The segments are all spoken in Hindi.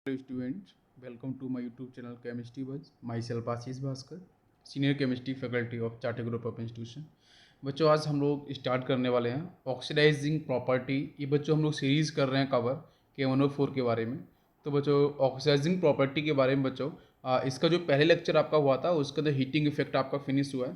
Students, welcome to my YouTube channel Chemistry Buzz. Myself Ashish Bhaskar, senior chemistry faculty of charter group of institution. बच्चों आज हम लोग स्टार्ट करने वाले हैं ऑक्सीडाइजिंग प्रॉपर्टी। ये बच्चों हम लोग सीरीज़ कर रहे हैं कवर K104 के बारे में। तो बच्चों ऑक्सीडाइजिंग प्रॉपर्टी के बारे में बच्चों इसका जो पहले लेक्चर आपका हुआ था उसके अंदर हीटिंग इफेक्ट आपका फिनिश हुआ है।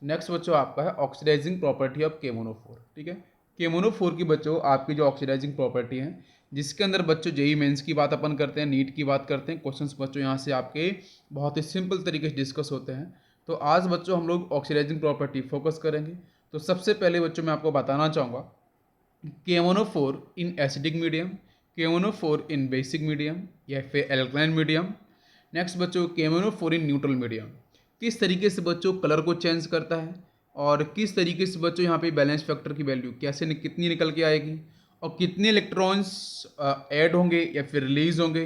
नेक्स्ट बच्चों आपका है ऑक्सीडाइजिंग प्रॉपर्टी ऑफ K104। ठीक है, K104 की बच्चों आपकी जो ऑक्सीडाइजिंग प्रॉपर्टी है जिसके अंदर बच्चों जेई मेंस की बात अपन करते हैं, नीट की बात करते हैं। क्वेश्चंस बच्चों यहाँ से आपके बहुत ही सिंपल तरीके से डिस्कस होते हैं। तो आज बच्चों हम लोग ऑक्सीडाइजिंग प्रॉपर्टी फोकस करेंगे। तो सबसे पहले बच्चों मैं आपको बताना चाहूँगा K104 in acidic medium, K104 in basic medium या फिर एल्कलाइन मीडियम। नेक्स्ट बच्चों K104 इन न्यूट्रल मीडियम, किस तरीके से बच्चों कलर को चेंज करता है और किस तरीके से बच्चों यहाँ पे बैलेंस फैक्टर की वैल्यू कैसे कितनी निकल के आएगी और कितने इलेक्ट्रॉन्स ऐड होंगे या फिर रिलीज होंगे,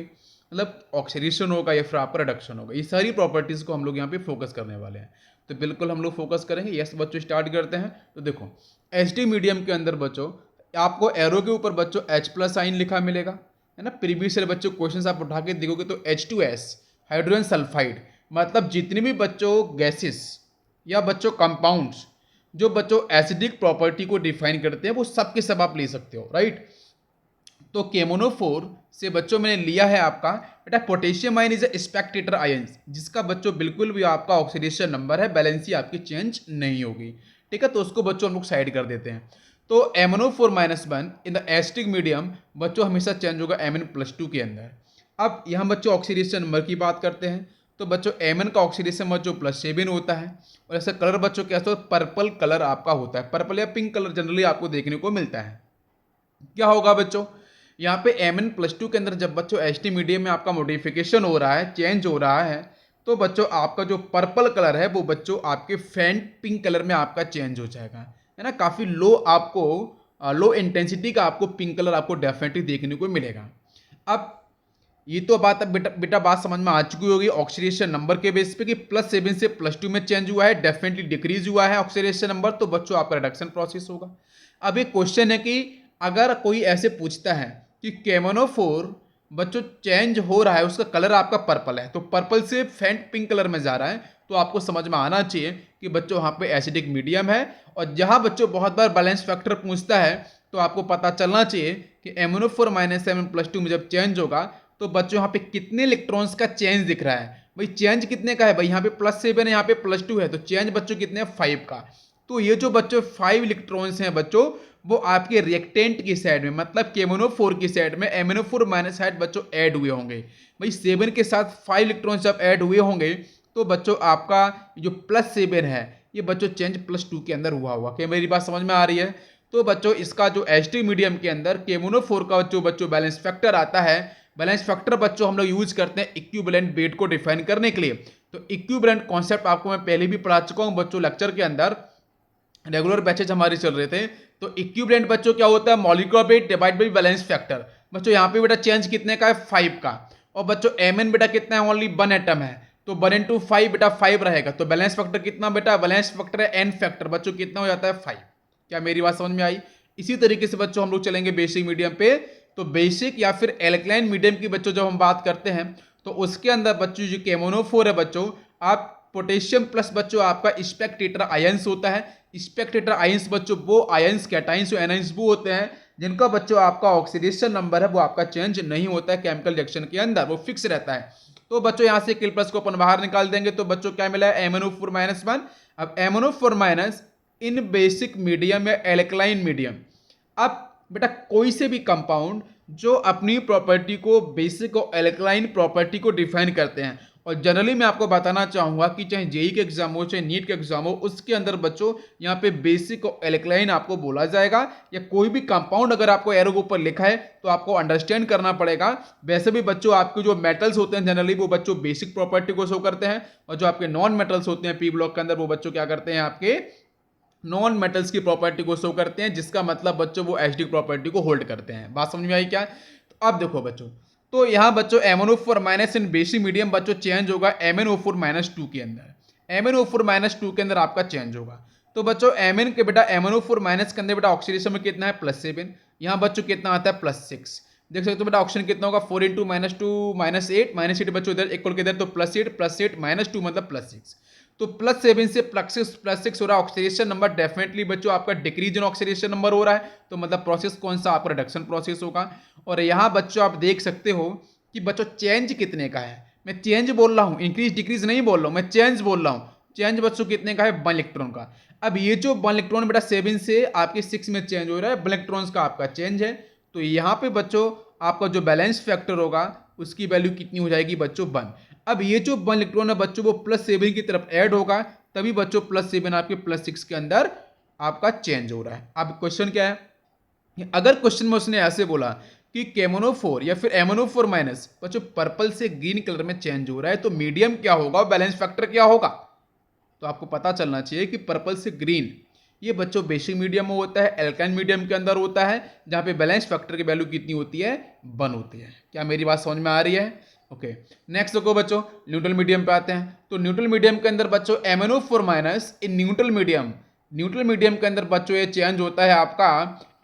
मतलब ऑक्सीडेशन होगा या फिर आपका रिडक्शन होगा। ये सारी प्रॉपर्टीज़ को हम लोग यहाँ पे फोकस करने वाले हैं। तो बिल्कुल हम लोग फोकस करेंगे। यस बच्चों स्टार्ट करते हैं। तो देखो एसिडिक मीडियम के अंदर बच्चों आपको एरो के ऊपर बच्चों H+ साइन लिखा मिलेगा, है ना। प्रीवियस ईयर बच्चों क्वेश्चन आप उठा के देखोगे तो H2S हाइड्रोजन सल्फाइड, मतलब जितने भी बच्चों गैसेस या बच्चों कंपाउंड्स जो बच्चों एसिडिक प्रॉपर्टी को डिफाइन करते हैं वो सब के सब आप ले सकते हो, राइट। तो K104 से बच्चों मैंने लिया है आपका बेटा potassium ion is a Spectator ion, जिसका बच्चों बिल्कुल भी आपका ऑक्सीडेशन नंबर है, बैलेंसी आपकी चेंज नहीं होगी। ठीक है, तो उसको बच्चों हम लोग साइड कर देते हैं। तो MnO4-1 in the acidic medium बच्चों हमेशा चेंज होगा Mn+2 के अंदर। अब यहाँ बच्चों ऑक्सीडेशन नंबर की बात करते हैं तो बच्चों Mn का ऑक्सीडेशन बच्चों +7 होता है और ऐसा कलर बच्चों कैसा होता है, पर्पल कलर आपका होता है। पर्पल या पिंक कलर जनरली आपको देखने को मिलता है। क्या होगा बच्चों यहाँ पे Mn+2 के अंदर जब बच्चों एसिडिक मीडियम में आपका मॉडिफिकेशन हो रहा है, चेंज हो रहा है, तो बच्चों आपका जो पर्पल कलर है वो बच्चों आपके फेंट पिंक कलर में आपका चेंज हो जाएगा, है ना। काफ़ी लो आपको लो इंटेंसिटी का आपको पिंक कलर आपको डेफिनेटली देखने को मिलेगा। अब ये तो बात अब बेटा बात समझ में आ चुकी होगी ऑक्सीडेशन नंबर के बेस पे कि +7 से +2 में चेंज हुआ है, डेफिनेटली डिक्रीज हुआ है ऑक्सीडेशन नंबर, तो बच्चों आपका रिडक्शन प्रोसेस होगा। अब एक क्वेश्चन है कि अगर कोई ऐसे पूछता है कि K104 बच्चों चेंज हो रहा है, उसका कलर आपका पर्पल है, तो पर्पल से फेंट पिंक कलर में जा रहा है, तो आपको समझ में आना चाहिए कि बच्चों वहाँ पे एसिडिक मीडियम है। और जहाँ बच्चों बहुत बार बैलेंस फैक्टर पूछता है तो आपको पता चलना चाहिए कि MnO4 Mn+2 में जब चेंज होगा तो बच्चों यहाँ पे कितने इलेक्ट्रॉन्स का चेंज दिख रहा है। भाई चेंज कितने का है, भाई यहाँ पे +7 है, यहाँ पे +2 है, तो चेंज बच्चों कितने हैं 5 का। तो ये जो बच्चों 5 इलेक्ट्रॉन्स हैं बच्चों वो आपके रिएक्टेंट की साइड में, मतलब K104 की साइड में MnO4- साइड बच्चों ऐड हुए होंगे। भाई 7 के साथ 5 इलेक्ट्रॉन्स जब ऐड हुए होंगे तो बच्चों आपका जो +7 है ये बच्चों चेंज +2 के अंदर हुआ होगा। क्या मेरी बात समझ में आ रही है। तो बच्चों इसका जो एसिडिक मीडियम के अंदर K104 का जो बच्चों बैलेंस फैक्टर आता है, बैलेंस फैक्टर बच्चों हम लोग यूज करते हैं इक्विवेलेंट वेट को डिफाइन करने के लिए। तो इक्विवेलेंट कॉन्सेप्ट आपको मैं पहले भी पढ़ा चुका हूं बच्चों लेक्चर के अंदर, रेगुलर बैचेज हमारे चल रहे थे। तो इक्विवेलेंट बच्चों क्या होता है, molecular weight divide by balance factor. बच्चों यहाँ पे बेटा चेंज कितने का है 5 का, और बच्चों Mn बेटा कितना है, ओनली 1 एटम है, तो 1 × 5 बेटा 5 रहेगा। तो बैलेंस फैक्टर कितना बेटा, बैलेंस फैक्टर है n फैक्टर, बच्चों कितना हो जाता है 5। क्या मेरी बात समझ में आई। इसी तरीके से बच्चों हम लोग चलेंगे बेसिक मीडियम पे। तो बेसिक या फिर एल्कलाइन मीडियम की बच्चों जब हम बात करते हैं तो उसके अंदर बच्चों जो K104 है बच्चों, आप पोटेशियम प्लस बच्चों आपका स्पेक्टेटर आयंस होता है। स्पेक्टेटर आयंस बच्चों वो आयंस कैटाइंस और एनाइंस वो होते हैं जिनका बच्चों आपका ऑक्सीडेशन नंबर है वो आपका चेंज नहीं होता है केमिकल रिएक्शन के अंदर, वो फिक्स रहता है। तो बच्चों यहाँ से K+ को अपन बाहर निकाल देंगे तो बच्चों क्या मिला है MnO4-1। अब MnO4- इन बेसिक मीडियम या एल्कलाइन मीडियम। अब बेटा कोई से भी कंपाउंड जो अपनी प्रॉपर्टी को बेसिक और एल्कलाइन प्रॉपर्टी को डिफाइन करते हैं, और जनरली मैं आपको बताना चाहूंगा कि चाहे जेई के एग्जाम हो चाहे नीट के एग्जाम हो, उसके अंदर बच्चों यहाँ पे बेसिक और एल्कलाइन आपको बोला जाएगा। या कोई भी कंपाउंड अगर आपको एरो के ऊपर लिखा है तो आपको अंडरस्टैंड करना पड़ेगा। वैसे भी बच्चों आपके जो मेटल्स होते हैं जनरली वो बच्चों बेसिक प्रॉपर्टी को शो करते हैं, और जो आपके नॉन मेटल्स होते हैं पी ब्लॉक के अंदर वो बच्चों क्या करते हैं, आपके नॉन मेटल्स की प्रॉपर्टी को शो करते हैं, जिसका मतलब बच्चों वो एसिडिक प्रॉपर्टी को होल्ड करते हैं। बात समझ में आई क्या। तो अब देखो बच्चों, तो यहां बच्चों MnO4- इन बेसिक मीडियम बच्चों चेंज होगा MnO4-2 के अंदर। MnO4-2 के अंदर आपका चेंज होगा। तो बच्चों Mn के बेटा MnO4- के अंदर बेटा ऑक्सीडेशन में कितना है +7, यहां बच्चों कितना आता है +6। देख सकते हो बेटा ऑप्शन कितना होगा, 4 इंटू -2 -8, -8 बच्चों इधर इक्वल के इधर, तो +8 -8 -2 मतलब +6, तो +7 से +6 हो रहा है ऑक्सीडेशन नंबर। डेफिनेटली बच्चों आपका डिक्रीज इन ऑक्सीडेशन नंबर हो रहा है, तो मतलब प्रोसेस कौन सा, आपका रिडक्शन प्रोसेस होगा। और यहाँ बच्चों आप देख सकते हो कि बच्चों चेंज कितने का है, मैं चेंज बोल रहा हूँ, इंक्रीज डिक्रीज नहीं बोल रहा हूँ, मैं चेंज बोल रहा हूँ। चेंज बच्चों कितने का है, 1 इलेक्ट्रॉन का। अब ये जो 1 इलेक्ट्रॉन बेटा 7 से आपके 6 में चेंज हो रहा है, 1 इलेक्ट्रॉन्स का आपका चेंज है। तो यहाँ पे बच्चों आपका जो बैलेंस फैक्टर होगा उसकी वैल्यू कितनी हो जाएगी बच्चों, 1। अब ये जो 1 इलेक्ट्रॉन है बच्चों वो +7 की तरफ ऐड होगा, तभी बच्चों +7 आपके +6 के अंदर आपका चेंज हो रहा है। अब क्वेश्चन क्या है, अगर क्वेश्चन में उसने ऐसे बोला कि केमोनोफोर या फिर एमोनोफोर माइनस बच्चों पर्पल से ग्रीन कलर में चेंज हो रहा है, तो मीडियम क्या होगा, बैलेंस फैक्टर क्या होगा। तो आपको पता चलना चाहिए कि पर्पल से ग्रीन ये बच्चों बेसिक मीडियम में होता है, एल्काइन मीडियम के अंदर होता है, जहां पे बैलेंस फैक्टर की वैल्यू कितनी होती है, 1 होती है। क्या मेरी बात समझ में आ रही है? ओके, नेक्स्ट देखो बच्चों न्यूट्रल मीडियम पे आते हैं। तो न्यूट्रल मीडियम के अंदर बच्चों MnO4 minus in neutral medium के अंदर बच्चों ये चेंज होता है आपका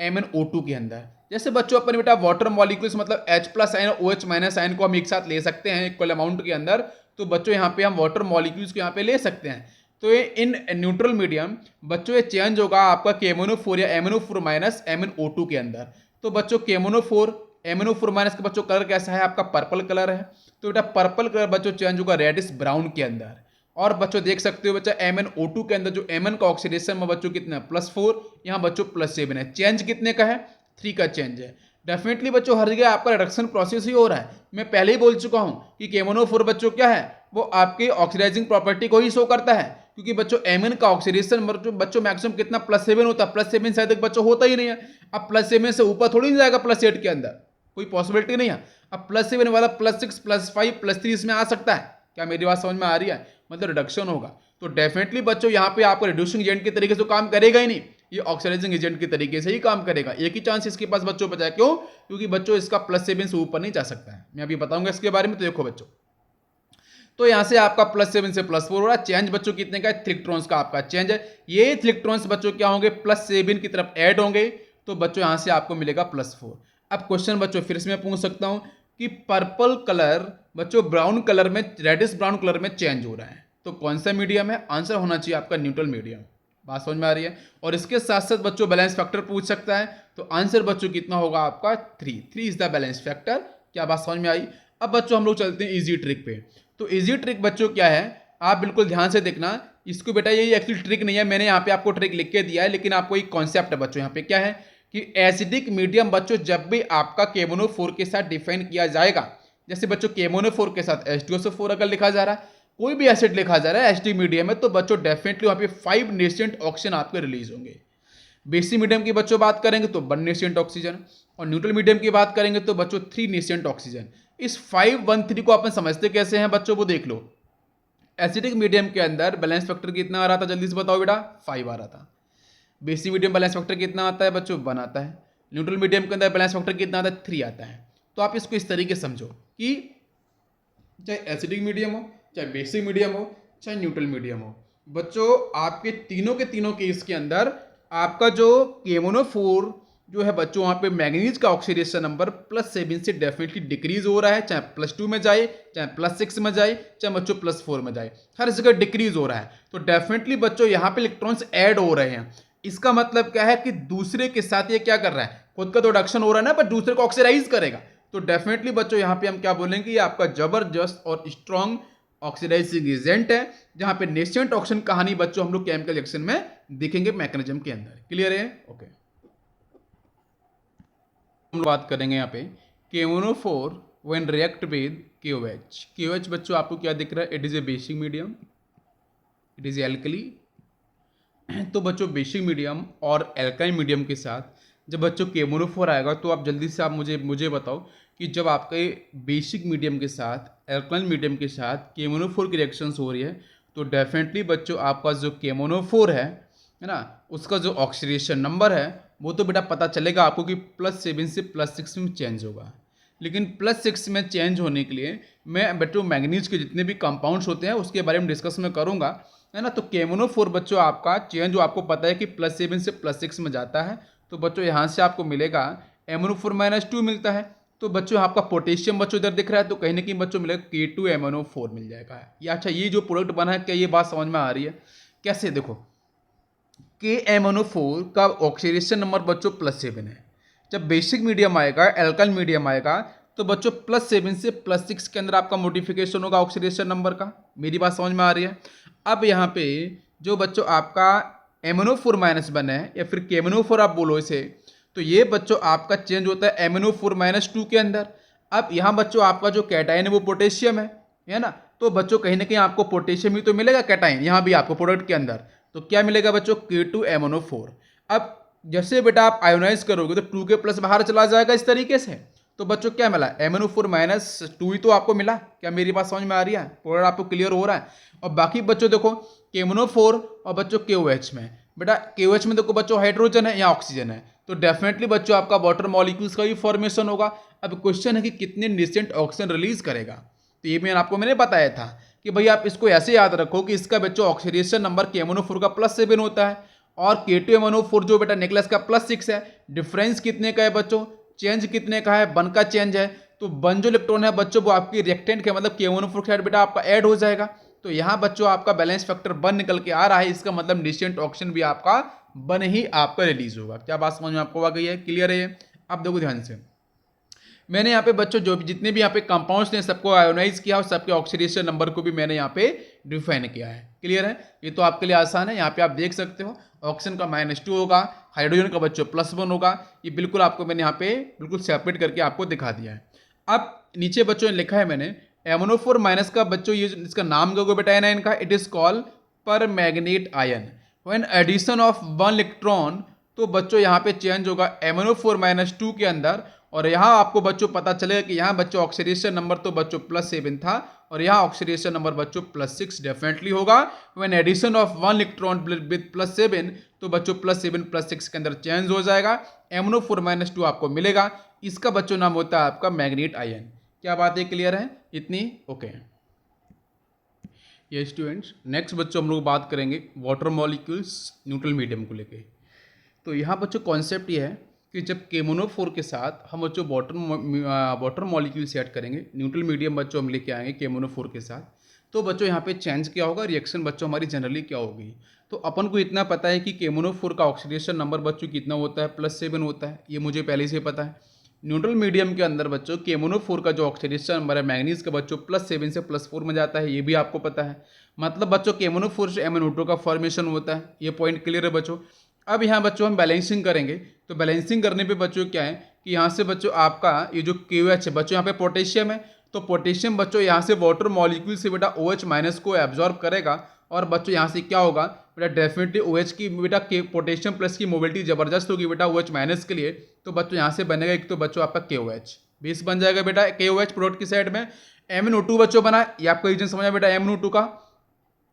MnO2 के अंदर। जैसे बच्चों अपन बेटा वाटर मॉलिक्यूल्स मतलब H+ आयन OH- आयन को हम एक साथ ले सकते हैं इक्वल अमाउंट के अंदर, तो बच्चों यहाँ पे हम वाटर मॉलिक्यूल्स को यहाँ पे ले सकते हैं। तो ये इन न्यूट्रल मीडियम बच्चों ये चेंज होगा आपका KMnO4 या MnO4 माइनस MnO2 के अंदर। तो बच्चों KMnO4 MnO4 माइनस का बच्चों कलर कैसा है, आपका पर्पल कलर है। तो बेटा पर्पल कलर बच्चों चेंज होगा रेडिश ब्राउन के अंदर। और बच्चों देख सकते हो बच्चा MnO2 के अंदर जो Mn का ऑक्सीडेशन में बच्चों कितना है, +4, यहाँ बच्चों +7 है। चेंज कितने का है, 3 का चेंज है। डेफिनेटली बच्चों हर जगह आपका रिडक्शन प्रोसेस ही हो रहा है। मैं पहले ही बोल चुका हूं कि KMnO4 बच्चों क्या है, वो आपके ऑक्सीडाइजिंग प्रॉपर्टी को ही शो करता है, क्योंकि बच्चों Mn का ऑक्सीडेशन बच्चों मैक्सिमम कितना, +7 होता है। +7 से अधिक बच्चों होता ही नहीं है। अब +7 से ऊपर थोड़ी नहीं जाएगा +8 के अंदर, कोई पॉसिबिलिटी नहीं है। अब +7 वाला +6 +5 +3 इसमें आ सकता है। क्या मेरी बात समझ में आ रही है, मतलब रिडक्शन होगा। तो डेफिनेटली बच्चों यहाँ पे आपको रिड्यूसिंग एजेंट के तरीके से काम करेगा ही नहीं, ये ऑक्सीडाइजिंग एजेंट के तरीके से ही काम करेगा। एक ही चांस इसके पास बच्चों बचा है, क्यों, क्योंकि बच्चों इसका +7 से ऊपर नहीं जा सकता है। मैं अभी बताऊंगा इसके बारे में। तो देखो बच्चों, तो यहां से आपका +7 से +4 हो रहा है। चेंज बच्चों कितने का है, 3 इलेक्ट्रॉन्स का आपका चेंज है। ये 3 इलेक्ट्रॉन्स बच्चों क्या होंगे, +7 की तरफ ऐड होंगे, तो बच्चों यहां से आपको मिलेगा +4। अब क्वेश्चन बच्चों फिर से मैं पूछ सकता हूं कि पर्पल कलर बच्चों ब्राउन कलर में, रेडिश ब्राउन कलर में चेंज हो रहा है, तो कौन सा मीडियम है, आंसर होना चाहिए आपका न्यूट्रल मीडियम। बात समझ में आ रही है। और इसके साथ साथ बच्चों बैलेंस फैक्टर पूछ सकता है, तो आंसर बच्चों कितना होगा आपका 3 इज द बैलेंस फैक्टर। क्या बात समझ में आई। अब बच्चों हम लोग चलते हैं इजी ट्रिक पे। तो इजी ट्रिक बच्चों क्या है, आप बिल्कुल ध्यान से देखना इसको बेटा। ये एक्चुअली ट्रिक नहीं है, मैंने यहाँ पे आपको ट्रिक लिख के दिया है, लेकिन आपको एक कॉन्सेप्ट है बच्चों। यहाँ पे क्या है कि एसिडिक मीडियम बच्चों जब भी आपका KMnO4 के साथ डिफाइन किया जाएगा, जैसे बच्चों KMnO4 के साथ H2SO4 अगर लिखा जा रहा है, कोई भी एसिड लिखा जा रहा है एसिडिक मीडियम में, तो बच्चों डेफिनेटली वहाँ पे 5 नेसेंट ऑक्सीजन आपके रिलीज होंगे। बेसिक मीडियम की बच्चों बात करेंगे तो 1 नेसेंट ऑक्सीजन, और न्यूट्रल मीडियम की बात करेंगे तो बच्चों 3 नेसेंट ऑक्सीजन। इस 5-1-3 को अपन समझते कैसे हैं बच्चों, वो देख लो। एसिडिक मीडियम के अंदर बैलेंस फैक्टर कितना आ रहा था, जल्दी से बताओ बेटा, 5 आ रहा था। बेसिक मीडियम बैलेंस फैक्टर कितना आता है बच्चों, 1 आता है। न्यूट्रल मीडियम के अंदर बैलेंस फैक्टर कितना आता है, 3 आता है। तो आप इसको इस तरीके से समझो कि चाहे एसिडिक मीडियम हो, चाहे बेसिक मीडियम हो, चाहे न्यूट्रल मीडियम हो, बच्चों आपके तीनों के तीनों केस के अंदर आपका जो KMnO4 जो है बच्चों, वहाँ पे मैग्नीज का ऑक्सीडेशन नंबर +7 से डेफिनेटली डिक्रीज हो रहा है, चाहे +2 में जाए, चाहे +6 में जाए, चाहे बच्चों +4 में जाए, हर जगह डिक्रीज हो रहा है। तो डेफिनेटली बच्चों यहाँ पे इलेक्ट्रॉन्स ऐड हो रहे हैं। इसका मतलब क्या है कि दूसरे के साथ ये क्या कर रहा है, खुद का तो रिडक्शन हो रहा है ना, पर दूसरे को ऑक्सीडाइज करेगा। तो डेफिनेटली बच्चों यहाँ पे हम क्या बोलेंगे, ये आपका जबरदस्त और स्ट्रॉन्ग ऑक्सीडाइजिंग एजेंट है, जहां पे नेसेंट ऑक्सीजन कहानी बच्चों हम लोग केमिकल रिएक्शन में देखेंगे मैकेनिज्म के अंदर। क्लियर है, ओके। हम बात करेंगे यहाँ पे KMnO4 when react with KOH। KOH बच्चों आपको क्या दिख रहा है, it is a basic medium, it is alkali. तो बच्चों बेसिक मीडियम और एल्काइन मीडियम के साथ जब बच्चों KMnO4 आएगा, तो आप जल्दी से आप मुझे बताओ कि जब आपके बेसिक मीडियम के साथ एल्काइन मीडियम के साथ KMnO4 की रिएक्शंस हो रही है, तो डेफिनेटली बच्चों आपका जो KMnO4 है ना, उसका जो ऑक्सीडेशन नंबर है वो तो बेटा पता चलेगा आपको कि +7 से +6 में चेंज होगा। लेकिन +6 में चेंज होने के लिए मैं बच्चों मैग्नीज के जितने भी कंपाउंड्स होते हैं उसके बारे में डिस्कस में करूँगा, है ना। तो KMnO4 बच्चों आपका चेंज जो आपको पता है कि +7 से +6 में जाता है, तो बच्चों यहाँ से आपको मिलेगा MnO4 -2 मिलता है। तो बच्चों आपका पोटेशियम बच्चों इधर दिख रहा है, तो कहीं ना कहीं बच्चों मिलेगा K2MnO4 मिल जाएगा। या अच्छा ये जो प्रोडक्ट बना है, क्या ये बात समझ में आ रही है? कैसे? देखो KMnO4 का ऑक्सीडेशन नंबर बच्चों +7 है। जब बेसिक मीडियम आएगा, एल्काइल मीडियम आएगा, तो बच्चों +7 से +6 के अंदर आपका मॉडिफिकेशन होगा ऑक्सीडेशन नंबर का। मेरी बात समझ में आ रही है? अब यहाँ पे जो बच्चों आपका MnO4- है या फिर KMnO4 आप बोलो इसे, तो ये बच्चों आपका चेंज होता है MnO4-2 के अंदर। अब यहाँ बच्चों आपका जो कैटायन है वो पोटेशियम है ना? तो बच्चों कहीं ना कहीं आपको पोटेशियम ही तो मिलेगा कैटायन यहाँ भी आपको प्रोडक्ट के अंदर। तो क्या मिलेगा बच्चों? K2MnO4। अब जैसे बेटा आप आयोनाइज करोगे तो 2 के प्लस बाहर चला जाएगा इस तरीके से। तो बच्चों क्या मिला? MnO4-2 ही तो आपको मिला। क्या मेरी बात समझ में आ रही है? प्रोडक्ट आपको क्लियर हो रहा है? और बाकी बच्चों देखो KMnO4 और बच्चों KOH में, बेटा KOH में देखो बच्चों हाइड्रोजन है या ऑक्सीजन है, तो डेफिनेटली बच्चों आपका वाटर मॉलिक्यूल्स का भी फॉर्मेशन होगा। अब क्वेश्चन है कि कितने नेसेंट ऑक्सीजन रिलीज करेगा। तो ये मैंने बताया था कि भाई आप इसको ऐसे याद रखो कि इसका बच्चों ऑक्सीडेशन नंबर KMnO4 का +7 होता है और K2MnO4 जो बेटा निकलेस का +6 है। डिफरेंस कितने का है बच्चों? चेंज कितने का है? 1 का चेंज है। तो 1 जो इलेक्ट्रॉन है बच्चों वो आपकी रिएक्टेंट के मतलब KMnO4 के साथ बेटा आपका ऐड हो जाएगा। तो यहाँ बच्चों आपका बैलेंस फैक्टर 1 निकल के आ रहा है। इसका मतलब नेसेंट ऑक्सीजन भी आपका 1 ही आपका रिलीज होगा। क्या बात समझ में आपको आ गई है? क्लियर है? अब देखो ध्यान से, मैंने यहाँ पे बच्चों जो जितने भी यहाँ पे कंपाउंड्स ने सबको आयोनाइज किया और सबके ऑक्सीडेशन नंबर को भी मैंने यहाँ पे डिफाइन किया है। क्लियर है? ये तो आपके लिए आसान है। यहाँ पे आप देख सकते हो ऑक्सीजन का -2 होगा, हाइड्रोजन का बच्चों +1 होगा। ये बिल्कुल आपको मैंने यहाँ पे बिल्कुल सेपरेट करके आपको दिखा दिया है। अब नीचे बच्चों ने लिखा है मैंने MnO4- का बच्चों ये इसका नाम क्या बेटा है इनका? It is called permanganate ion. When addition of 1 electron, तो बच्चों यहाँ पे चेंज होगा MnO4-2 के अंदर। और यहाँ आपको बच्चों पता चलेगा कि यहाँ बच्चों ऑक्सीडेशन नंबर तो बच्चों +7 था और यहाँ ऑक्सीडेशन नंबर बच्चों +6 डेफिनेटली होगा। When addition of 1 electron with +7, तो बच्चों +7+6 के अंदर चेंज हो जाएगा। MnO4-2 आपको मिलेगा। इसका बच्चों नाम होता है आपका मैग्नेट आयन। क्या बात है? क्लियर है इतनी? ओके। ये स्टूडेंट्स नेक्स्ट बच्चों हम लोग बात करेंगे वाटर मॉलिक्यूल्स न्यूट्रल मीडियम को लेके। तो यहाँ बच्चों कॉन्सेप्ट ये है कि जब KMnO4 के साथ हम बच्चों वाटर मॉलिक्यूल्स ऐड करेंगे, न्यूट्रल मीडियम बच्चों हम लेके आएंगे KMnO4 के साथ, तो बच्चों यहाँ पे चेंज क्या होगा, रिएक्शन बच्चों हमारी जनरली क्या होगी। तो अपन को इतना पता है कि KMnO4 का ऑक्सीडेशन नंबर बच्चों कितना होता है? +7 होता है। ये मुझे पहले से पता है। न्यूट्रल मीडियम के अंदर बच्चों KMnO4 का जो ऑक्सीडेशन नंबर है मैंगनीज का बच्चों +7 से +4 में जाता है। ये भी आपको पता है। मतलब बच्चों KMnO4 से MnO2 का फॉर्मेशन होता है। ये पॉइंट क्लियर है बच्चों? अब यहाँ बच्चों हम बैलेंसिंग करेंगे, तो बैलेंसिंग करने पे बच्चों क्या है कि यहाँ से बच्चों आपका ये जो KOH है बच्चों, यहाँ पे पोटेशियम है, तो पोटेशियम बच्चों यहाँ से वाटर मॉलिक्यूल से बेटा OH- को एब्जॉर्ब करेगा और बच्चों यहाँ से क्या होगा बेटा, डेफिनेटली OH की बेटा पोटेशियम प्लस की मोबिलिटी जबरदस्त होगी बेटा OH- के लिए। तो बच्चों यहाँ से बनेगा एक तो बच्चों आपका KOH बेस बन जाएगा बेटा, KOH प्रोडक्ट की साइड में। MnO2 बच्चों बना, ये आपका रीजन समझा बेटा MnO2 का।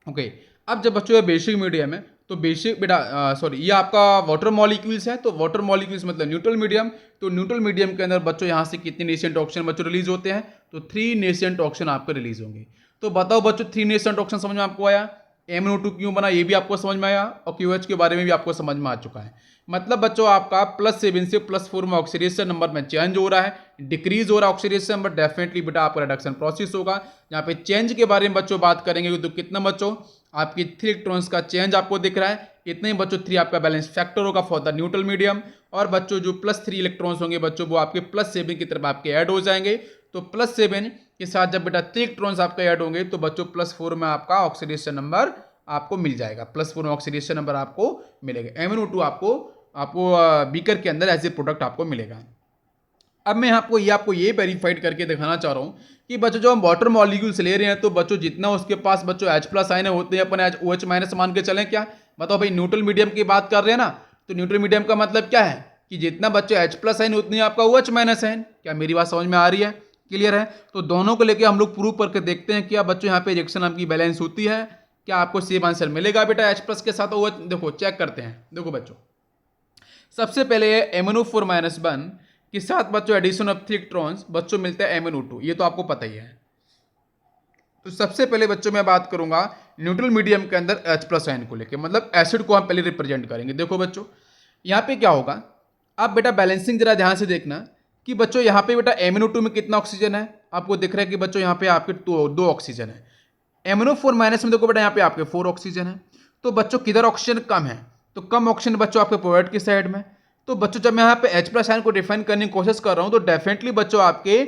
ओके। अब जब बच्चों ये बेसिक मीडियम है, तो बेसिक बेटा सॉरी ये आपका वाटर मॉलिक्यूल्स है, तो वाटर मॉलिक्यूल्स मतलब न्यूट्रल मीडियम। तो न्यूट्रल मीडियम के अंदर बच्चों यहाँ से कितने नेसेंट ऑक्सीजन बच्चों रिलीज होते हैं? तो 3 नेसेंट ऑक्सीजन आपके रिलीज होंगे। तो बताओ बच्चों 3 नेसेंट ऑक्सीजन समझ में आपको आया? MnO2 क्यों बना ये भी आपको समझ में आया और QH के बारे में भी आपको समझ में आ चुका है। मतलब बच्चों आपका +7 से +4 में ऑक्सीडेशन नंबर में चेंज हो रहा है, डिक्रीज हो रहा है ऑक्सीडेशन नंबर, डेफिनेटली बेटा आपका रिडक्शन प्रोसेस होगा। यहाँ पे चेंज के बारे में बच्चों बात करेंगे तो कितना बच्चों आपकी 3 इलेक्ट्रॉन्स का चेंज आपको दिख रहा है। इतने ही बच्चों 3 आपका बैलेंस फैक्टर होगा फॉर द न्यूट्रल मीडियम। और बच्चों जो +3 इलेक्ट्रॉन्स होंगे बच्चों वो आपके +7 की तरफ आपके ऐड हो जाएंगे। तो +7 के साथ जब बेटा 3 इलेक्ट्रॉन्स आपके ऐड होंगे तो बच्चों +4 में आपका ऑक्सीडेशन नंबर आपको मिल जाएगा। +4 में ऑक्सीडेशन नंबर आपको मिलेगा। MnO2 आपको बीकर के अंदर एज ए प्रोडक्ट आपको मिलेगा। अब मैं आपको ये वेरीफाइड करके दिखाना चाह रहा हूँ कि बच्चों जो हम वाटर मॉलिक्यूल्स ले रहे हैं तो बच्चों जितना उसके पास बच्चों H+ आयन होते हैं अपन OH- मान के चलें क्या? बताओ भाई न्यूट्रल मीडियम की बात कर रहे हैं ना, तो न्यूट्रल मीडियम का मतलब क्या है कि जितना बच्चों H+ आयन उतनी आपका OH- आयन। क्या मेरी बात समझ में आ रही है? क्लियर है? तो दोनों को लेकर हम लोग प्रूव करके देखते हैं क्या बच्चों यहाँ पे रिएक्शन आपकी बैलेंस होती है। क्या आपको सेम आंसर मिलेगा बेटा H+ के साथ OH? देखो चेक करते हैं। देखो बच्चों सबसे पहले MnO4-1 के साथ बच्चों एडिशन ऑफ 3 इलेक्ट्रॉन्स बच्चों मिलता है MnO2, ये तो आपको पता ही है। तो सबसे पहले बच्चों मैं बात करूंगा न्यूट्रल मीडियम के अंदर H+ आयन को लेकर, मतलब एसिड को हम पहले रिप्रेजेंट करेंगे। देखो बच्चों यहाँ पे क्या होगा, आप बेटा बैलेंसिंग जरा ध्यान से देखना कि बच्चों यहाँ पे बेटा MnO2 में कितना ऑक्सीजन है, आपको दिख रहा है कि बच्चों यहाँ पे आपके दो ऑक्सीजन है। MnO4 माइनस में देखो बेटा यहाँ पे आपके 4 ऑक्सीजन है। तो बच्चों किधर ऑक्सीजन कम है, तो कम ऑक्सीजन बच्चों आपके प्रोवाइड की साइड में। तो बच्चों जब मैं यहाँ पे H+ आयन को डिफाइन करने की कोशिश कर रहा हूँ तो डेफिनेटली बच्चों आपके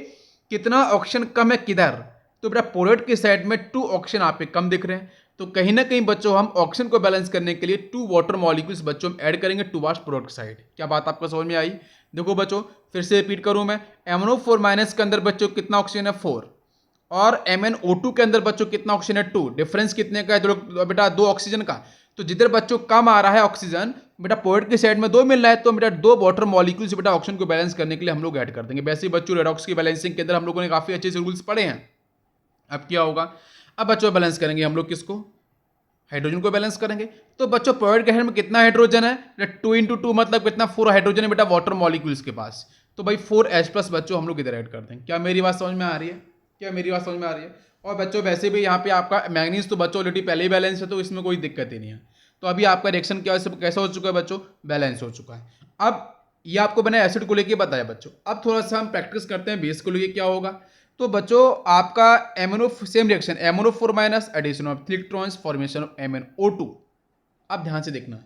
कितना ऑक्सीजन कम है किधर, तो बेटा प्रोवाइड की साइड में 2 ऑक्सीजन आप पे कम दिख रहे हैं। तो कहीं ना कहीं बच्चों हम ऑक्सीजन को बैलेंस करने के लिए 2 वाटर मॉलिक्यूल्स बच्चों हम ऐड करेंगे टुवर्ड्स प्रोडक्ट साइड। क्या बात आपको समझ में आई? देखो बच्चों फिर से रिपीट करूं मैं, MnO4 माइनस के अंदर बच्चों कितना ऑक्सीजन है 4 और MnO2 के अंदर बच्चों कितना ऑक्सीजन है 2। डिफरेंस कितने का है तो बेटा 2 ऑक्सीजन का। तो जिधर बच्चों कम आ रहा है ऑक्सीजन बेटा प्रोडक्ट की साइड में 2 मिल रहा है, तो बेटा 2 वाटर मॉलिक्यूल्स बेटा ऑक्सीजन को बैलेंस करने के लिए हम लोग ऐड कर देंगे। वैसे ही बच्चों रेडॉक्स की बैलेंसिंग के अंदर हम लोगों ने काफी अच्छे से रूल्स पढ़े हैं। अब क्या होगा, अब बच्चों बैलेंस करेंगे हम लोग किसको, हाइड्रोजन को बैलेंस करेंगे। तो बच्चों प्रोवाइड के हेड में कितना हाइड्रोजन है, 2 × 2 मतलब कितना 4 हाइड्रोजन है बेटा वाटर मॉलिक्यूल्स के पास। तो भाई 4H+ बच्चों हम लोग इधर ऐड कर देंगे। क्या मेरी बात समझ में आ रही है? क्या मेरी बात समझ में आ रही है? और बच्चों वैसे भी यहाँ पे आपका मैग्नीज तो बच्चों ऑलरेडी पहले ही बैलेंस है, तो इसमें कोई दिक्कत ही नहीं है। तो अभी आपका रिएक्शन क्या कैसा हो चुका है बच्चों, बैलेंस हो चुका है। अब ये आपको मैंने एसिड को लेके बताया बच्चों। अब थोड़ा सा हम प्रैक्टिस करते हैं बेस को लेके क्या होगा। तो बच्चों आपका same reaction MnO4 minus addition of 3 electrons formation of MnO2। अब ध्यान से देखना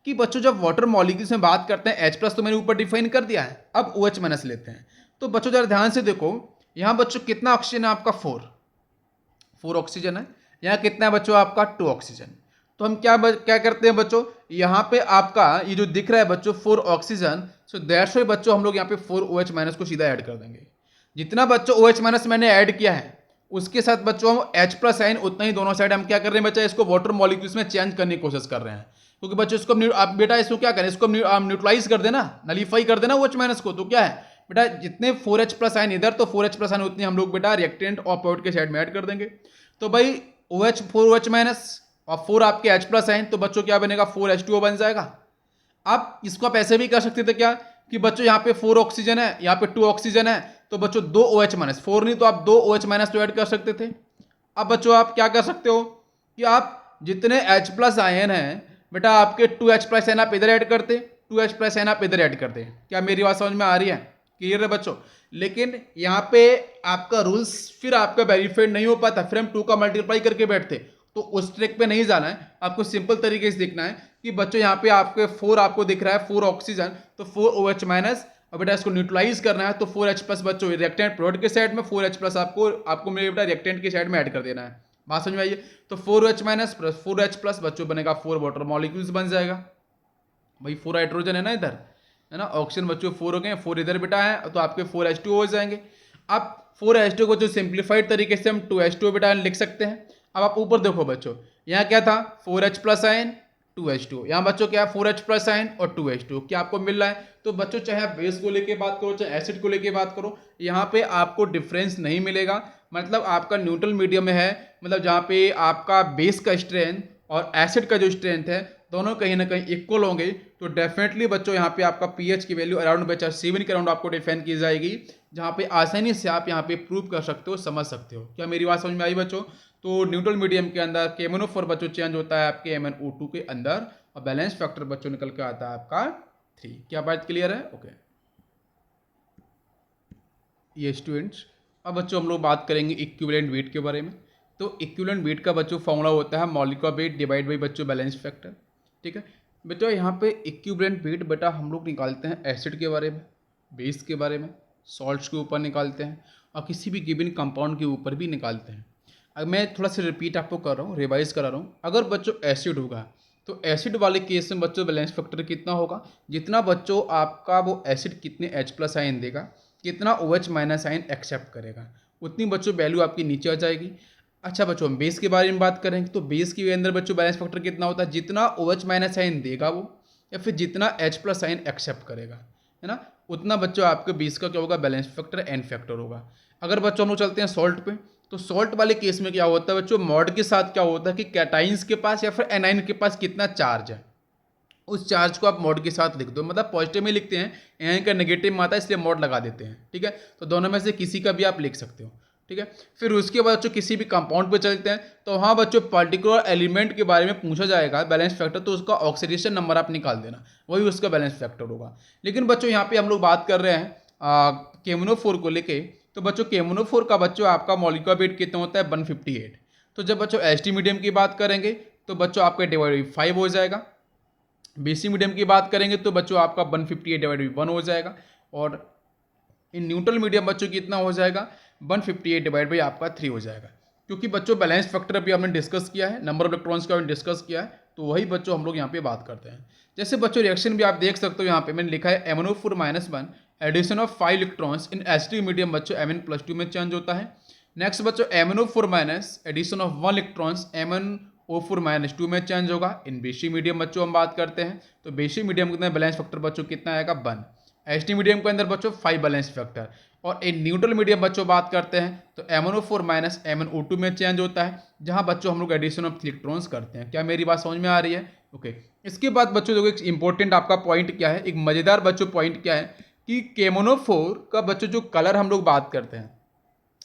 कि बच्चों जब वाटर मॉलिक्यूल्स में बात करते हैं H+ तो मैंने ऊपर डिफाइन कर दिया है। अब OH- लेते हैं। तो बच्चों जरा ध्यान से देखो, यहाँ बच्चों कितना ऑक्सीजन है आपका 4 ऑक्सीजन है। यहाँ कितना है बच्चों आपका 2 ऑक्सीजन। तो हम क्या करते हैं बच्चों, यहाँ पे आपका ये जो दिख रहा है बच्चों 4 ऑक्सीजन, सो दैट्स व्हाई बच्चों हम लोग यहाँ पे 4OH- को सीधा ऐड कर देंगे। जितना बच्चों OH- मैंने ऐड किया है उसके साथ बच्चों हम H+ आयन उतना ही दोनों साइड हम क्या कर रहे हैं बच्चा, इसको वाटर मॉलिक्यूल्स में चेंज करने की कोशिश कर रहे हैं। क्योंकि बच्चों इसको आप बेटा इसको क्या करें, इसको न्यूट्रलाइज कर देना, नलीफाई कर देना OH- को। तो क्या है बेटा, जितने 4H+ आयन इधर तो 4H+ आयन उतने हम लोग बेटा रिएक्टेंट और प्रोडक्ट के साइड में ऐड कर देंगे। तो भाई 4OH- और 4 आपके H+ आयन, तो बच्चों क्या बनेगा 4H2O बन जाएगा। आप इसको आप ऐसे भी कर सकते थे क्या कि बच्चों यहाँ पे 4 ऑक्सीजन है, यहाँ पे 2 ऑक्सीजन है, तो बच्चों 2 OH- 4 नहीं तो आप 2 OH- तो ऐड कर सकते थे। अब बच्चों आप क्या कर सकते हो कि आप जितने H+ आयन हैं बेटा आपके 2H+ आयन आप इधर ऐड करते, 2H+ आयन आप इधर ऐड करते। क्या मेरी बात समझ में आ रही है? क्लियर है बच्चों? लेकिन यहाँ पे आपका रूल्स फिर आपका वेरीफाइड नहीं हो पाता, फिर हम 2 का मल्टीप्लाई करके बैठते। तो उस ट्रिक पे नहीं जाना है, आपको सिंपल तरीके से देखना है कि बच्चों यहाँ पे आपके 4 आपको दिख रहा है 4 ऑक्सीजन, तो 4OH- और बेटा इसको न्यूट्रलाइज करना है तो 4H+ बच्चों रिएक्टेंट प्रोडक्ट के साइड में, 4H+ आपको मेरे बेटा रिएक्टेंट के साइड में ऐड कर देना है। बात समझ में आइए? तो 4OH- प्लस 4H+ बच्चों बनेगा 4 वाटर मॉलिक्यूल्स बन जाएगा। भाई 4 हाइड्रोजन है ना इधर, है ना, ऑक्सीजन बच्चों 4 हो गए, 4 इधर बेटा है, तो आपके 4H2O हो जाएंगे। अब 4H2O को जो सिंप्लीफाइड तरीके से हम 2H2O बेटा लिख सकते हैं। अब आप ऊपर देखो बच्चों, यहाँ क्या था 4H+ आयन 2H2O, यहाँ बच्चों क्या है 4H+ आयन और 2H2O, क्या आपको मिल रहा है? तो बच्चों चाहे आप बेस को लेके बात करो चाहे एसिड को लेके बात करो, यहाँ पे आपको डिफरेंस नहीं मिलेगा। मतलब आपका न्यूट्रल मीडियम में है, मतलब जहाँ पे आपका बेस का स्ट्रेंथ और एसिड का जो स्ट्रेंथ है दोनों कहीं ना कहीं इक्वल होंगे। तो डेफिनेटली बच्चों यहाँ पे आपका पीएच की वैल्यू अराउंड बच्चा 7 के अराउंड आपको डिफाइन की जाएगी, जहाँ पे आसानी से आप यहाँ पे प्रूव कर सकते हो, समझ सकते हो। क्या मेरी बात समझ में आई बच्चों? तो न्यूट्रल मीडियम के अंदर KMnO4 बच्चों चेंज होता है आपके MnO2 के अंदर, और बैलेंस फैक्टर बच्चों निकल के आता है आपका 3। क्या बात क्लियर है? ओके ये स्टूडेंट्स, अब बच्चों हम लोग बात करेंगे इक्विवेलेंट वेट के बारे में। तो इक्विवेलेंट वेट का बच्चों फॉर्मूला होता है मॉलिक्यूलर वेट डिवाइड बाई बच्चों बैलेंस फैक्टर। ठीक है बेटा, यहाँ पे इक्विवेलेंट वेट बेटा हम लोग निकालते हैं एसिड के बारे में, बेस के बारे में, सॉल्ट्स के ऊपर निकालते हैं, और किसी भी गिवन कंपाउंड के ऊपर भी निकालते हैं। अब मैं थोड़ा सा रिपीट आपको कर रहा हूँ, रिवाइज करा रहा हूँ। अगर बच्चों एसिड होगा तो एसिड वाले केस में बच्चों बैलेंस फैक्टर कितना होगा, जितना बच्चों आपका वो एसिड कितने H+ आयन देगा, कितना OH- आयन एक्सेप्ट करेगा, उतनी बच्चों वैल्यू आपकी नीचे आ जाएगी। अच्छा बच्चों हम बेस के बारे में बात करेंगे, तो बेस के अंदर बच्चों बैलेंस फैक्टर कितना होता है, जितना OH- आयन देगा वो, या फिर जितना H+ आयन एक्सेप्ट करेगा, है ना, उतना बच्चों आपके बेस का क्या होगा, बैलेंस फैक्टर N फैक्टर होगा। अगर बच्चों हम लोग चलते हैं सॉल्ट पे, तो सॉल्ट वाले केस में क्या होता है बच्चों, मॉड के साथ क्या होता है कि कैटाइंस के पास या फिर एनाइन के पास कितना चार्ज है, उस चार्ज को आप मॉड के साथ लिख दो। मतलब पॉजिटिव में लिखते हैं, एनाइन का नेगेटिव में आता है इसलिए मॉड लगा देते हैं। ठीक है, तो दोनों में से किसी का भी आप लिख सकते हो। ठीक है, फिर उसके बाद बच्चों किसी भी कंपाउंड पे चलते हैं, तो हाँ बच्चों पर्टिकुलर एलिमेंट के बारे में पूछा जाएगा बैलेंस फैक्टर, तो उसका ऑक्सीडेशन नंबर आप निकाल देना, वही उसका बैलेंस फैक्टर होगा। लेकिन बच्चों यहाँ पे हम लोग बात कर रहे हैं केमोनोफोर को लेके, तो बच्चों केमोनोफोर का बच्चों आपका मॉलिक्यूलर वेट कितना होता है 158। तो जब बच्चों एच मीडियम की बात करेंगे तो बच्चों आपका डिवाइड 5 हो जाएगा। बीसी मीडियम की बात करेंगे तो बच्चों आपका 158 डिवाइड 1 हो जाएगा। और इन न्यूट्रल मीडियम बच्चों कितना हो जाएगा 158 डिवाइड बाई आपका 3 हो जाएगा। क्योंकि बच्चों बैलेंस फैक्टर अभी हमने डिस्कस किया है, नंबर ऑफ इलेक्ट्रॉन्स का हमने डिस्कस किया है, तो वही बच्चों हम लोग यहाँ पे बात करते हैं। जैसे बच्चों रिएक्शन भी आप देख सकते हो, यहाँ पे मैंने लिखा है MnO4 -1 addition of 5 electrons in H2 medium बच्चों Mn+2 में चेंज होता है। नेक्स्ट बच्चों MnO4- addition of 1 electrons MnO4-2 में चेंज होगा। इन बेशी मीडियम बच्चों हम बात करते हैं, तो बेशी मीडियम के अंदर बैलेंस फैक्टर बच्चों कितना आएगा 1। एच मीडियम के अंदर बच्चों 5 बैलेंस फैक्टर। और इन न्यूट्रल मीडियम बच्चों बात करते हैं तो MnO4- MnO2 में चेंज होता है, जहां बच्चों हम लोग एडिशन ऑफ इलेक्ट्रॉन्स करते हैं। क्या मेरी बात समझ में आ रही है? ओके। इसके बाद बच्चों देखो एक इंपॉर्टेंट आपका पॉइंट क्या है, एक मजेदार बच्चों पॉइंट क्या है कि केमोनोफोर का बच्चों जो कलर हम लोग बात करते हैं,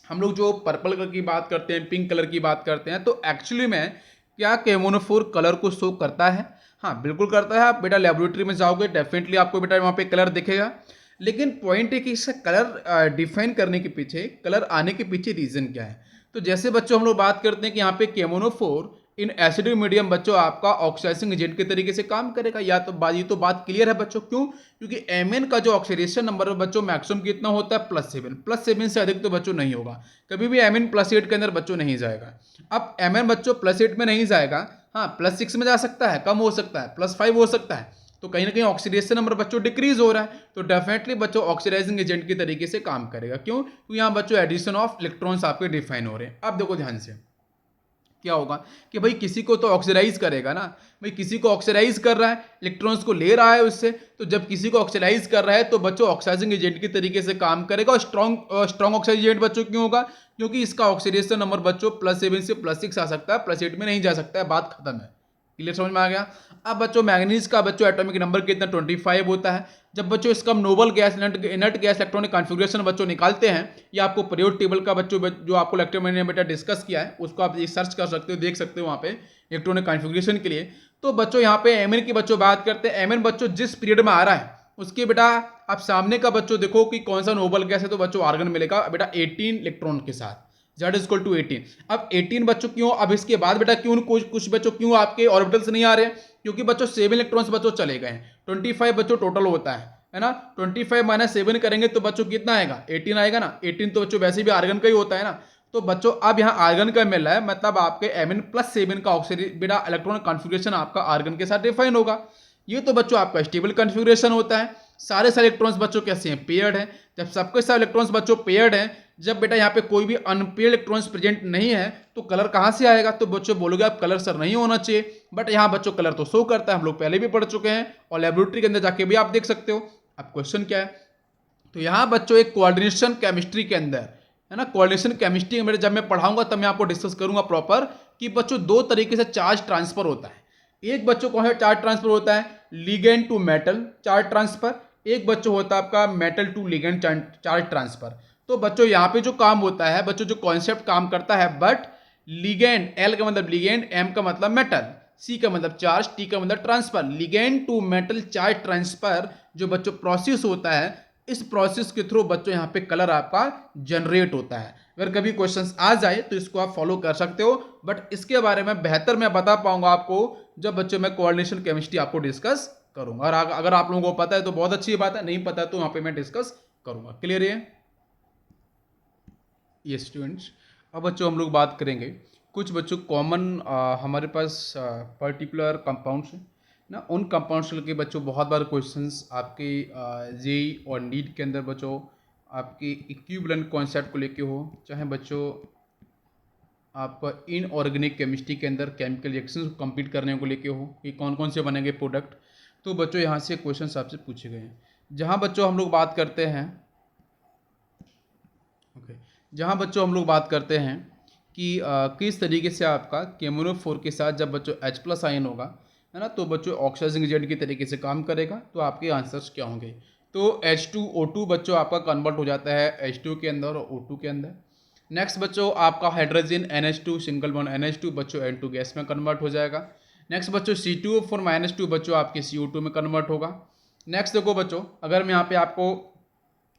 हम लोग जो पर्पल कलर की बात करते हैं, पिंक कलर की बात करते हैं, तो एक्चुअली में क्या केमोनोफोर कलर को शो करता है? हाँ बिल्कुल करता है। आप बेटा लेबोरेटरी में जाओगे डेफिनेटली आपको बेटा वहाँ पे कलर दिखेगा। लेकिन पॉइंट है कि इसका कलर डिफाइन करने के पीछे, कलर आने के पीछे रीजन क्या है। तो जैसे बच्चों हम लोग बात करते हैं कि यहाँ पे केमोनोफोर इन एसिडिक मीडियम बच्चों आपका ऑक्सीडाइजिंग एजेंट के तरीके से काम करेगा। या तो ये तो बात क्लियर है बच्चों। क्यों? क्योंकि Mn का जो ऑक्सीडेशन नंबर है बच्चों मैक्सिमम कितना होता है +7। +7 से अधिक तो बच्चों नहीं होगा, कभी भी Mn +8 के अंदर बच्चों नहीं जाएगा। अब Mn बच्चों +8 में नहीं जाएगा, हाँ +6 में जा सकता है, कम हो सकता है, +5 हो सकता है। तो कहीं ना कहीं ऑक्सीडेशन नंबर बच्चों डिक्रीज हो रहा है, तो डेफिनेटली बच्चों ऑक्सीडाइजिंग एजेंट के तरीके से काम करेगा। क्यों? क्योंकि यहाँ बच्चों एडिशन ऑफ इलेक्ट्रॉन्स आपके डिफाइन हो रहे हैं। अब देखो ध्यान से क्या होगा कि भाई किसी को तो ऑक्सीडाइज करेगा ना, भाई किसी को ऑक्सीडाइज कर रहा है, इलेक्ट्रॉन्स को ले रहा है उससे, तो जब किसी को ऑक्सीडाइज कर रहा है तो बच्चों ऑक्सीडाइजिंग एजेंट के तरीके से काम करेगा। और स्ट्रॉन्ग ऑक्सीडाइजिंग एजेंट बच्चों क्यों होगा? क्योंकि इसका ऑक्सीडेशन नंबर बच्चों +7 से +6 आ सकता है, +8 में नहीं जा सकता है। बात खत्म है। क्लियर समझ में आ गया? अब बच्चों मैग्नीज का बच्चों एटॉमिक नंबर कितना 25 होता है। जब बच्चों इसका हम noble gas inert gas electronic configuration बच्चों निकालते हैं, या आपको पीरियोडिक टेबल का बच्चों जो आपको लेक्चर मैंने बेटा डिस्कस किया है उसको आप सर्च कर सकते हो, देख सकते हो वहाँ पे इलेक्ट्रॉनिक कॉन्फ़िगरेशन के लिए। तो बच्चों यहाँ पे Mn की बच्चों बात करते हैं, Mn बच्चों जिस पीरियड में आ रहा है उसके बेटा आप सामने का बच्चों देखो कि कौन सा नोबल गैस है, तो बच्चों आर्गन मिलेगा बेटा 18 इलेक्ट्रॉन के साथ, Z=18। अब 18 बच्चों क्यों? अब इसके बाद बेटा क्यों कुछ बच्चों क्यों आपके ऑर्बिटल्स नहीं आ रहे हैं? क्योंकि बच्चों 7 इलेक्ट्रॉन्स बच्चों चले गए हैं। 25 बच्चों टोटल होता है ना। 25 - 7 करेंगे तो बच्चों कितना आएगा 18 आएगा ना। 18 तो बच्चों वैसे भी आर्गन का ही होता है ना। तो बच्चों अब यहाँ आर्गन का मिल रहा है, मतलब आपके Mn+7 का ऑक्सीजन बेटा इलेक्ट्रॉनिक कॉन्फ़िगरेशन आपका आर्गन के साथ डिफाइन होगा। ये तो बच्चों आपका स्टेबल कॉन्फ़िगरेशन होता है। सारे इलेक्ट्रॉन्स बच्चों कैसे हैं? पेयर्ड है। जब सबके सब इलेक्ट्रॉन्स बच्चों पेयर्ड हैं, जब बेटा यहाँ पे कोई भी अनपेयर्ड इलेक्ट्रॉन्स प्रेजेंट नहीं है, तो कलर कहाँ से आएगा? तो बच्चों बोलोगे आप कलर सर नहीं होना चाहिए, बट यहाँ बच्चों कलर तो शो करता है, हम लोग पहले भी पढ़ चुके हैं और लेबोरेटरी के अंदर जाके भी आप देख सकते हो। अब क्वेश्चन क्या है? तो यहाँ बच्चों एक कोऑर्डिनेशन केमिस्ट्री के अंदर है ना, कोऑर्डिनेशन केमिस्ट्री में जब मैं पढ़ाऊंगा तब मैं आपको डिस्कस करूंगा प्रॉपर कि बच्चों दो तरीके से चार्ज ट्रांसफर होता है। एक बच्चों कौन सा चार्ज ट्रांसफर होता है? Ligand to metal charge transfer. एक बच्चों होता है आपका metal to ligand charge transfer. तो बच्चों यहाँ पे जो काम होता है बच्चों, जो कॉन्सेप्ट काम करता है, बट लिगेंड, एल का मतलब लिगेंड, एम का मतलब मेटल, सी का मतलब चार्ज, टी का मतलब transfer, ligand to metal charge transfer जो बच्चों प्रोसेस होता है, इस प्रोसेस के थ्रू बच्चों यहाँ पे कलर आपका जनरेट होता है। अगर कभी क्वेश्चंस आ जाए तो इसको आप फॉलो कर सकते हो, बट इसके बारे में बेहतर मैं बता पाऊंगा आपको जब बच्चों मैं कोऑर्डिनेशन केमिस्ट्री आपको डिस्कस करूंगा। और अगर आप लोगों को पता है तो बहुत अच्छी बात है, नहीं पता है तो वहां पे मैं डिस्कस करूंगा। क्लियर है ये स्टूडेंट्स? अब बच्चों हम लोग बात करेंगे कुछ बच्चों कॉमन हमारे पास पर्टिकुलर कंपाउंड्स हैं ना, उन कंपाउंड्स के बच्चों बहुत बार क्वेश्चंस आपके जेई और नीट के अंदर बच्चों आपके इक्विवेलेंट कॉन्सेप्ट को लेके हो, चाहे बच्चों आपका इनऑर्गेनिक केमिस्ट्री के अंदर केमिकल रिएक्शंस को कंप्लीट करने को लेके हो कि कौन कौन से बनेंगे प्रोडक्ट, तो बच्चों यहाँ से क्वेश्चन आपसे पूछे गए हैं। जहाँ बच्चों हम लोग बात करते हैं जहाँ बच्चों हम लोग बात करते हैं कि किस तरीके से आपका केमोनोफोर के साथ जब बच्चों H+ आयन होगा है ना, तो बच्चों ऑक्सीडाइजिंग एजेंट के तरीके से काम करेगा। तो आपके आंसर्स क्या होंगे? तो H2O2 बच्चों आपका कन्वर्ट हो जाता है H2 के अंदर और O2 के अंदर। नेक्स्ट बच्चों आपका hydrogen NH2 single bond NH2 बच्चों N2 गैस में कन्वर्ट हो जाएगा। नेक्स्ट बच्चों C2O4 - 2 बच्चों आपके CO2 में कन्वर्ट होगा। नेक्स्ट देखो बच्चों, अगर मैं यहाँ पे आपको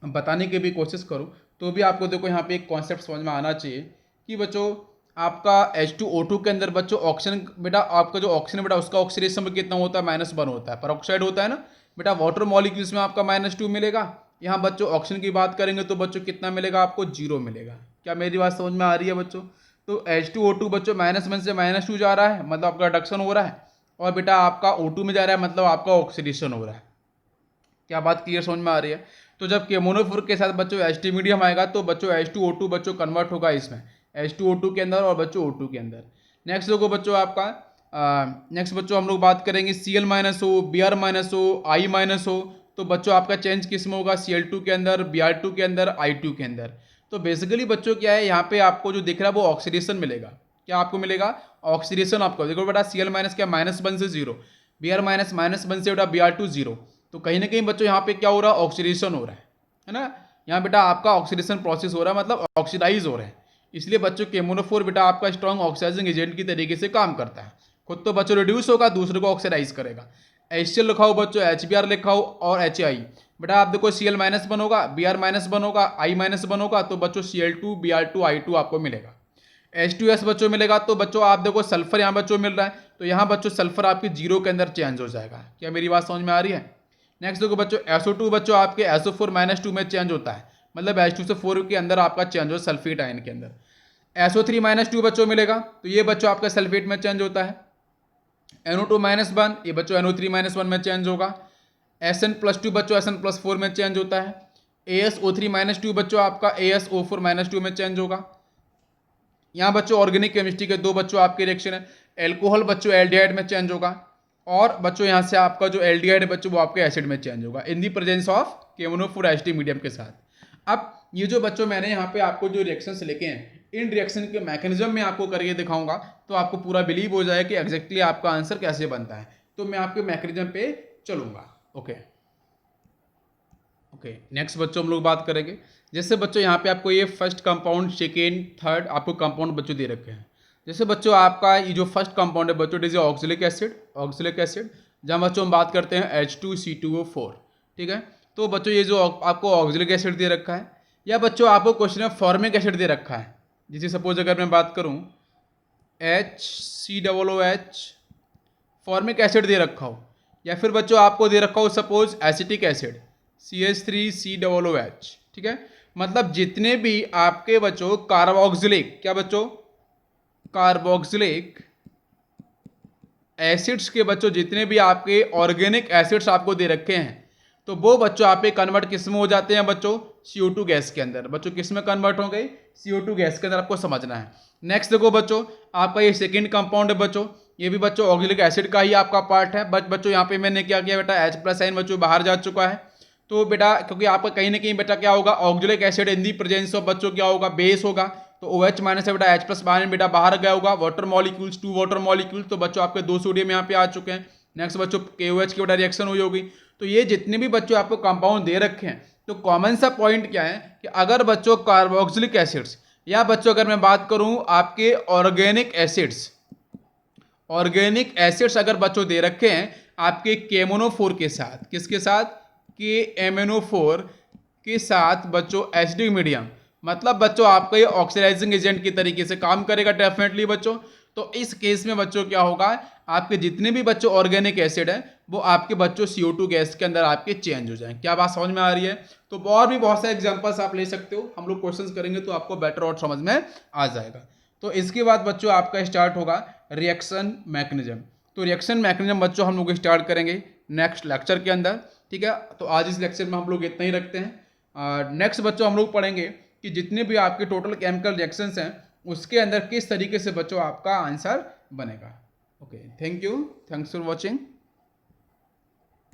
बताने की भी कोशिश करूँ तो भी आपको देखो यहाँ पे एक कॉन्सेप्ट समझ में आना चाहिए कि बच्चों आपका H2O2 के अंदर बच्चों ऑक्सीजन बेटा आपका जो ऑक्सीजन बेटा उसका ऑक्सीडेशन में कितना होता है -1 होता है, पेरोक्साइड होता है ना बेटा। वाटर मॉलिक्यूल्स में आपका -2 मिलेगा। यहाँ बच्चों ऑक्सीजन की बात करेंगे तो बच्चों कितना मिलेगा आपको 0 मिलेगा। क्या मेरी बात समझ में आ रही है बच्चों? तो H2O2 बच्चों -1 से -2 जा रहा है मतलब आपका रिडक्शन हो रहा है, और बेटा आपका O2 में जा रहा है मतलब आपका ऑक्सीडेशन हो रहा है। क्या बात क्लियर समझ में आ रही है? तो जब केमोनोफोर के साथ बच्चों Ht मीडियम आएगा तो बच्चों H2O2 बच्चों कन्वर्ट होगा इसमें H2O2 के अंदर और बच्चों O2 के अंदर। नेक्स्ट देखो बच्चों आपका नेक्स्ट बच्चों हम लोग बात करेंगे Cl- हो, Br- हो, I- हो, तो बच्चों आपका चेंज किस में होगा? Cl2 के अंदर, Br2 के अंदर, I2 के अंदर। तो बेसिकली बच्चों क्या है यहाँ पे आपको जो दिख रहा है वो ऑक्सीडेशन मिलेगा। क्या आपको मिलेगा? ऑक्सीडेशन आपको देखो बेटा Cl- क्या -1 से 0, Br- -1 से बेटा Br2 0। तो कहीं ना कहीं बच्चों यहाँ पे क्या हो रहा है? ऑक्सीडेशन हो रहा है ना। यहाँ बेटा आपका ऑक्सीडेशन प्रोसेस हो रहा है मतलब ऑक्सीडाइज हो रहा है। इसलिए बच्चों केमोनोफोर बेटा आपका स्ट्रॉन्ग ऑक्सीडाइजिंग एजेंट की तरीके से काम करता है। खुद तो बच्चों रिड्यूस होगा, दूसरे को ऑक्सीडाइज करेगा। HCl लिखा हो बच्चों, HBr लिखा हो और HI। बेटा आप देखो Cl- बनोगा, Br- बनोगा, I- बनोगा, तो बच्चों Cl2 Br2 I2 आपको मिलेगा। H2S बच्चों मिलेगा तो बच्चों आप देखो सल्फर यहाँ बच्चों मिल रहा है, तो यहाँ बच्चों सल्फर आपके 0 के अंदर चेंज हो जाएगा। क्या मेरी बात समझ में आ रही है? नेक्स्ट देखो बच्चों SO2 बच्चों आपके SO4- 2 में चेंज होता है, मतलब H2 से 4 के अंदर आपका चेंज हो सल्फेट आयन के अंदर। SO3- 2 बच्चों मिलेगा तो ये बच्चों आपका सल्फेट में चेंज होता है। NO2- 1 ये बच्चों NO3- 1 में चेंज होगा। Sn+2 बच्चों Sn+4 में चेंज होता है। ASO3- 2 बच्चों आपका ASO4- 2 में चेंज होगा। यहाँ बच्चों ऑर्गेनिक केमिस्ट्री के 2 बच्चों आपके रिएक्शन है। एल्कोहल बच्चों एल्डिहाइड में चेंज होगा, और बच्चों यहाँ से आपका जो एल्डिहाइड है बच्चों वो आपके एसिड में चेंज होगा इन दी प्रेजेंस ऑफ केमोनोफोर Ht मीडियम के साथ। अब ये जो बच्चों मैंने यहाँ पे आपको जो रिएक्शंस लिखे हैं, इन रिएक्शन के मैकेनिज्म में आपको करके दिखाऊंगा तो आपको पूरा बिलीव हो जाए कि एग्जैक्टली आपका आंसर कैसे बनता है। तो मैं आपके मैकेनिज्म पे चलूंगा। ओके ओके नेक्स्ट बच्चों हम लोग बात करेंगे। जैसे बच्चों यहाँ पे आपको ये फर्स्ट कंपाउंड, सेकेंड, थर्ड आपको कंपाउंड बच्चों दे रखे हैं। जैसे बच्चों आपका ये जो फर्स्ट कंपाउंड है बच्चों इट इज ऑक्सिलिक एसिड, जहाँ बच्चों हम बात करते हैं H2C2O4। ठीक है, तो बच्चों ये जो आपको ऑक्सिलिक एसिड दे रखा है, या बच्चों आपको क्वेश्चन में फॉर्मिक एसिड दे रखा है। जैसे सपोज अगर मैं बात करूँ HCOOH फॉर्मिक एसिड दे रखा हो, या फिर बच्चों आपको दे रखा हो सपोज एसिटिक एसिड CH3COOH। ठीक है, मतलब जितने भी आपके बच्चों कार्बोक्सिलिक, क्या बच्चों? कार्बोक्सिलिक एसिड्स के बच्चों जितने भी आपके ऑर्गेनिक एसिड्स आपको दे रखे हैं, तो वो बच्चों आप कन्वर्ट किस में हो जाते हैं बच्चों? CO2 गैस के अंदर। बच्चों किस में कन्वर्ट हो गए? CO2 गैस के अंदर, आपको समझना है। नेक्स्ट देखो बच्चों आपका ये सेकंड कंपाउंड है बच्चों, ये भी बच्चों ऑक्सिलिक एसिड का ही आपका पार्ट है, बट बच्चों यहाँ पे मैंने क्या किया बेटा H+ आयन बच्चों बाहर जा चुका है। तो बेटा क्योंकि आपका कहीं ना कहीं बेटा क्या होगा? Oxalic acid in the presence of बच्चों क्या होगा? बेस होगा, तो OH- से बेटा H+ आयन बेटा बाहर गया होगा। वाटर मॉलिक्यूल्स 2 वाटर मॉलिक्यूल्स, तो बच्चों आपके 2 सोडियम यहाँ पे आ चुके हैं। नेक्स्ट बच्चों KOH की बेटा रिएक्शन हुई होगी। तो ये जितने भी बच्चों आपको कंपाउंड दे रखे हैं, तो कॉमन सा पॉइंट क्या है कि अगर बच्चों कार्बोक्सिलिक एसिड्स, या बच्चों अगर मैं बात करूं आपके ऑर्गेनिक एसिड्स अगर बच्चों दे रखे हैं आपके केमोनोफोर के साथ, किसके साथ? KMNO4 के साथ बच्चों एसिडिक मीडियम, मतलब बच्चों आपका ये ऑक्सीडाइजिंग एजेंट की तरीके से काम करेगा डेफिनेटली बच्चों। तो इस केस में बच्चों क्या होगा? आपके जितने भी बच्चों ऑर्गेनिक एसिड है वो आपके बच्चों CO2 गैस के अंदर आपके चेंज हो जाएं। क्या बात समझ में आ रही है? तो और भी बहुत सारे एग्जांपल्स आप ले सकते हो, हम लोग क्वेश्चंस करेंगे तो आपको बेटर और समझ में आ जाएगा। तो इसके बाद बच्चों आपका स्टार्ट होगा रिएक्शन मैकेनिज्म। तो रिएक्शन मैकेनिज्म बच्चों हम लोग स्टार्ट करेंगे नेक्स्ट लेक्चर के अंदर। ठीक है, तो आज इस लेक्चर में हम लोग इतना ही रखते हैं। नेक्स्ट बच्चों हम लोग पढ़ेंगे कि जितने भी आपके टोटल केमिकल रिएक्शंस हैं उसके अंदर किस तरीके से बच्चों आपका आंसर बनेगा। Okay, thank you, thanks for watching.